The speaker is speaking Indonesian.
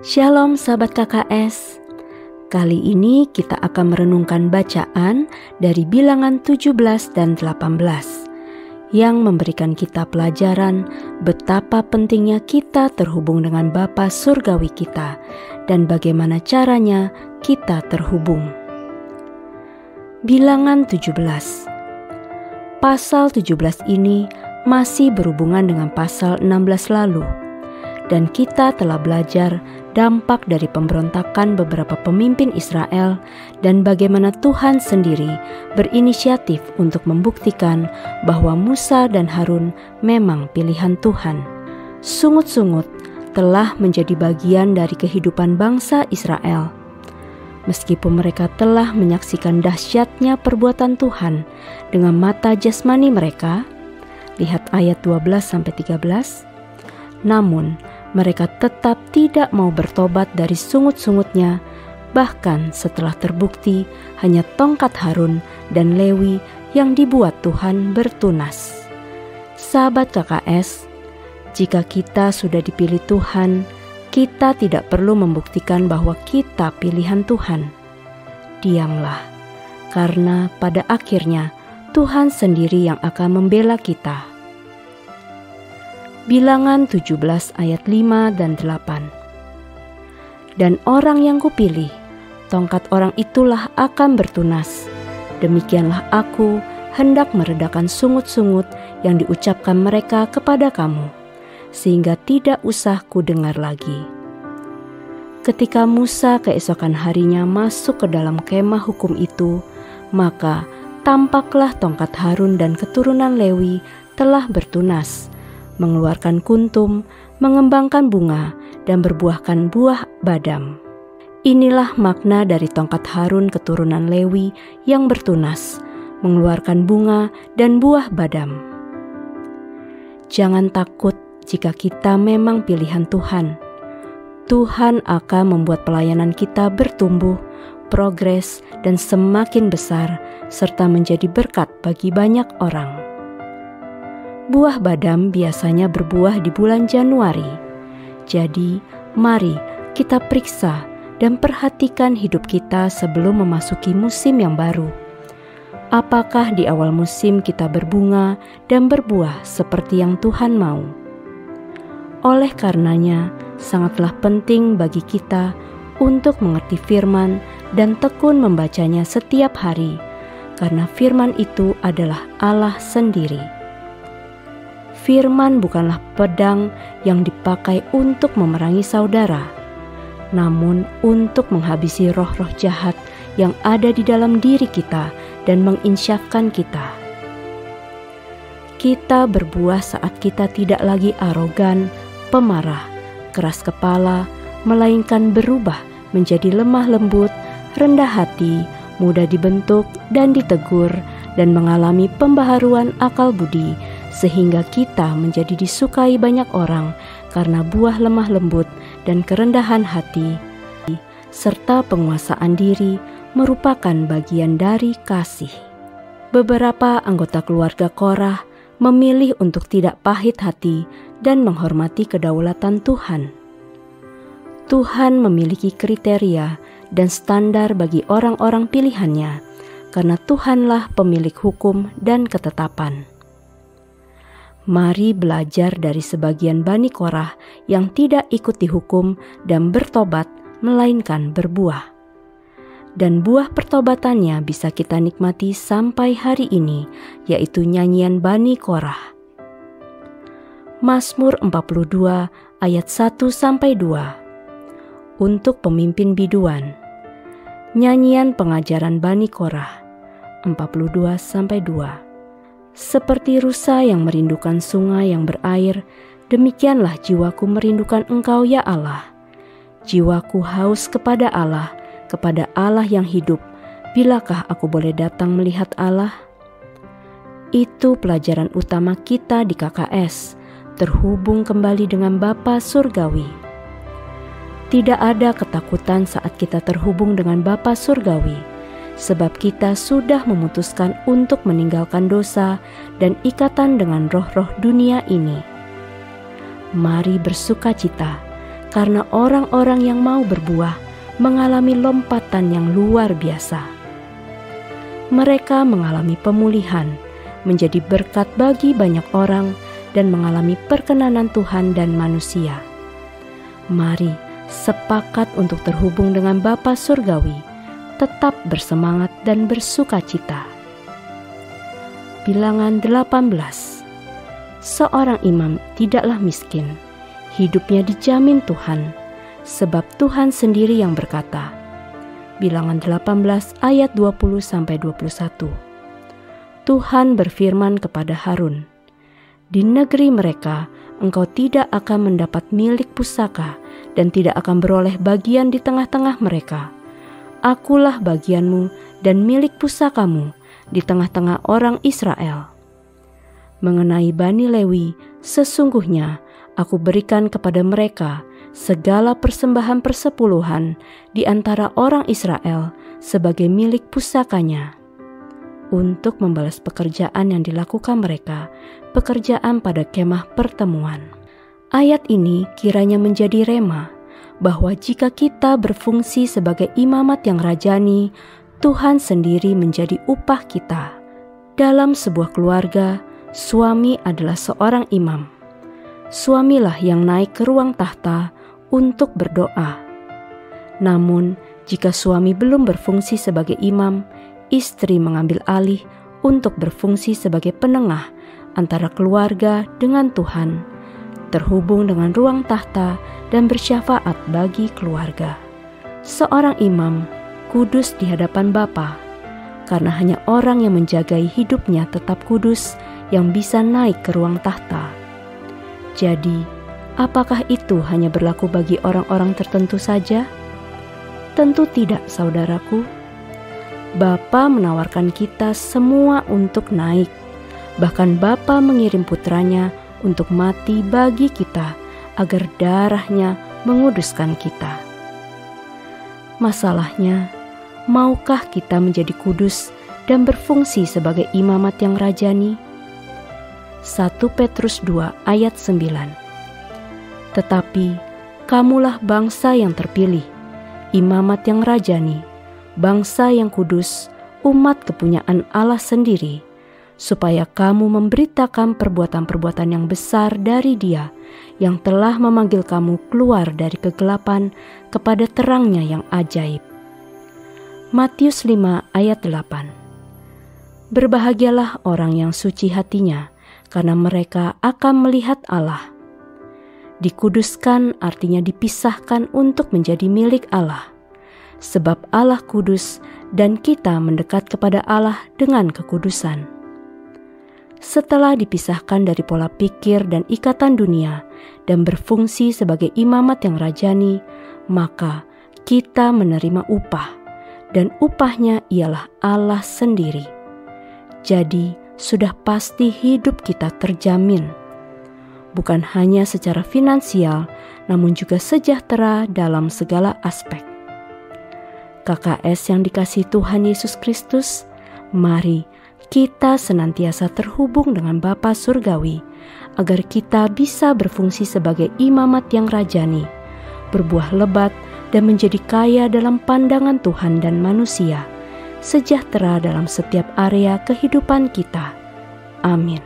Shalom sahabat KKS. Kali ini kita akan merenungkan bacaan dari Bilangan 17 dan 18 yang memberikan kita pelajaran betapa pentingnya kita terhubung dengan Bapa Surgawi kita dan bagaimana caranya kita terhubung. Bilangan 17. Pasal 17 ini masih berhubungan dengan pasal 16 lalu, dan kita telah belajar dampak dari pemberontakan beberapa pemimpin Israel dan bagaimana Tuhan sendiri berinisiatif untuk membuktikan bahwa Musa dan Harun memang pilihan Tuhan. Sungut-sungut telah menjadi bagian dari kehidupan bangsa Israel. Meskipun mereka telah menyaksikan dahsyatnya perbuatan Tuhan dengan mata jasmani mereka, lihat ayat 12-13, namun mereka tetap tidak mau bertobat dari sungut-sungutnya, bahkan setelah terbukti hanya tongkat Harun dan Lewi yang dibuat Tuhan bertunas. Sahabat KKS, jika kita sudah dipilih Tuhan, kita tidak perlu membuktikan bahwa kita pilihan Tuhan. Diamlah, karena pada akhirnya Tuhan sendiri yang akan membela kita. Bilangan 17 ayat 5 dan 8. Dan orang yang kupilih, tongkat orang itulah akan bertunas. Demikianlah aku hendak meredakan sungut-sungut yang diucapkan mereka kepada kamu, sehingga tidak usah kudengar lagi. Ketika Musa keesokan harinya masuk ke dalam kemah hukum itu, maka tampaklah tongkat Harun dan keturunan Lewi telah bertunas, mengeluarkan kuntum, mengembangkan bunga, dan berbuahkan buah badam. Inilah makna dari tongkat Harun keturunan Lewi yang bertunas, mengeluarkan bunga dan buah badam. Jangan takut jika kita memang pilihan Tuhan. Tuhan akan membuat pelayanan kita bertumbuh, progres, dan semakin besar, serta menjadi berkat bagi banyak orang. Buah badam biasanya berbuah di bulan Januari. Jadi, mari kita periksa dan perhatikan hidup kita sebelum memasuki musim yang baru. Apakah di awal musim kita berbunga dan berbuah seperti yang Tuhan mau? Oleh karenanya, sangatlah penting bagi kita untuk mengerti firman dan tekun membacanya setiap hari, karena firman itu adalah Allah sendiri. Firman bukanlah pedang yang dipakai untuk memerangi saudara, namun untuk menghabisi roh-roh jahat yang ada di dalam diri kita dan menginsyafkan kita. Kita berbuah saat kita tidak lagi arogan, pemarah, keras kepala, melainkan berubah menjadi lemah lembut, rendah hati, mudah dibentuk dan ditegur, dan mengalami pembaharuan akal budi, sehingga kita menjadi disukai banyak orang karena buah lemah lembut dan kerendahan hati, serta penguasaan diri merupakan bagian dari kasih. Beberapa anggota keluarga Korah memilih untuk tidak pahit hati dan menghormati kedaulatan Tuhan. Tuhan memiliki kriteria dan standar bagi orang-orang pilihannya, karena Tuhanlah pemilik hukum dan ketetapan. Mari belajar dari sebagian Bani Korah yang tidak ikut dihukum dan bertobat, melainkan berbuah. Dan buah pertobatannya bisa kita nikmati sampai hari ini, yaitu nyanyian Bani Korah. Mazmur 42 ayat 1-2. Untuk pemimpin biduan. Nyanyian pengajaran Bani Korah 42-2. Seperti rusa yang merindukan sungai yang berair, demikianlah jiwaku merindukan Engkau ya Allah. Jiwaku haus kepada Allah yang hidup. Bilakah aku boleh datang melihat Allah? Itu pelajaran utama kita di KKS, terhubung kembali dengan Bapa Surgawi. Tidak ada ketakutan saat kita terhubung dengan Bapa Surgawi, sebab kita sudah memutuskan untuk meninggalkan dosa dan ikatan dengan roh-roh dunia ini. Mari bersukacita, karena orang-orang yang mau berbuah mengalami lompatan yang luar biasa. Mereka mengalami pemulihan, menjadi berkat bagi banyak orang, dan mengalami perkenanan Tuhan dan manusia. Mari sepakat untuk terhubung dengan Bapa Surgawi, tetap bersemangat dan bersukacita. Bilangan 18. Seorang imam tidaklah miskin, hidupnya dijamin Tuhan, sebab Tuhan sendiri yang berkata. Bilangan 18 ayat 20-21. Tuhan berfirman kepada Harun, "Di negeri mereka engkau tidak akan mendapat milik pusaka dan tidak akan beroleh bagian di tengah-tengah mereka. Akulah bagianmu dan milik pusakamu di tengah-tengah orang Israel. Mengenai Bani Lewi, sesungguhnya aku berikan kepada mereka segala persembahan persepuluhan di antara orang Israel sebagai milik pusakanya, untuk membalas pekerjaan yang dilakukan mereka, pekerjaan pada kemah pertemuan." Ayat ini kiranya menjadi rema bahwa jika kita berfungsi sebagai imamat yang rajani, Tuhan sendiri menjadi upah kita. Dalam sebuah keluarga, suami adalah seorang imam. Suamilah yang naik ke ruang tahta untuk berdoa. Namun, jika suami belum berfungsi sebagai imam, istri mengambil alih untuk berfungsi sebagai penengah antara keluarga dengan Tuhan, terhubung dengan ruang tahta dan bersyafaat bagi keluarga. Seorang imam kudus di hadapan Bapa, karena hanya orang yang menjagai hidupnya tetap kudus yang bisa naik ke ruang tahta. Jadi, apakah itu hanya berlaku bagi orang-orang tertentu saja? Tentu tidak, saudaraku. Bapa menawarkan kita semua untuk naik. Bahkan Bapa mengirim putranya untuk mati bagi kita, agar darahnya menguduskan kita. Masalahnya, maukah kita menjadi kudus dan berfungsi sebagai imamat yang rajani? 1 Petrus 2 ayat 9. Tetapi kamulah bangsa yang terpilih, imamat yang rajani, bangsa yang kudus, umat kepunyaan Allah sendiri, supaya kamu memberitakan perbuatan-perbuatan yang besar dari Dia yang telah memanggil kamu keluar dari kegelapan kepada terangnya yang ajaib. Matius 5 ayat 8. Berbahagialah orang yang suci hatinya, karena mereka akan melihat Allah. Dikuduskan artinya dipisahkan untuk menjadi milik Allah, sebab Allah kudus dan kita mendekat kepada Allah dengan kekudusan. Setelah dipisahkan dari pola pikir dan ikatan dunia dan berfungsi sebagai imamat yang rajani, maka kita menerima upah, dan upahnya ialah Allah sendiri. Jadi, sudah pasti hidup kita terjamin, bukan hanya secara finansial, namun juga sejahtera dalam segala aspek. KKS yang dikasihi Tuhan Yesus Kristus, mari kita senantiasa terhubung dengan Bapa Surgawi, agar kita bisa berfungsi sebagai imamat yang rajani, berbuah lebat dan menjadi kaya dalam pandangan Tuhan dan manusia, sejahtera dalam setiap area kehidupan kita. Amin.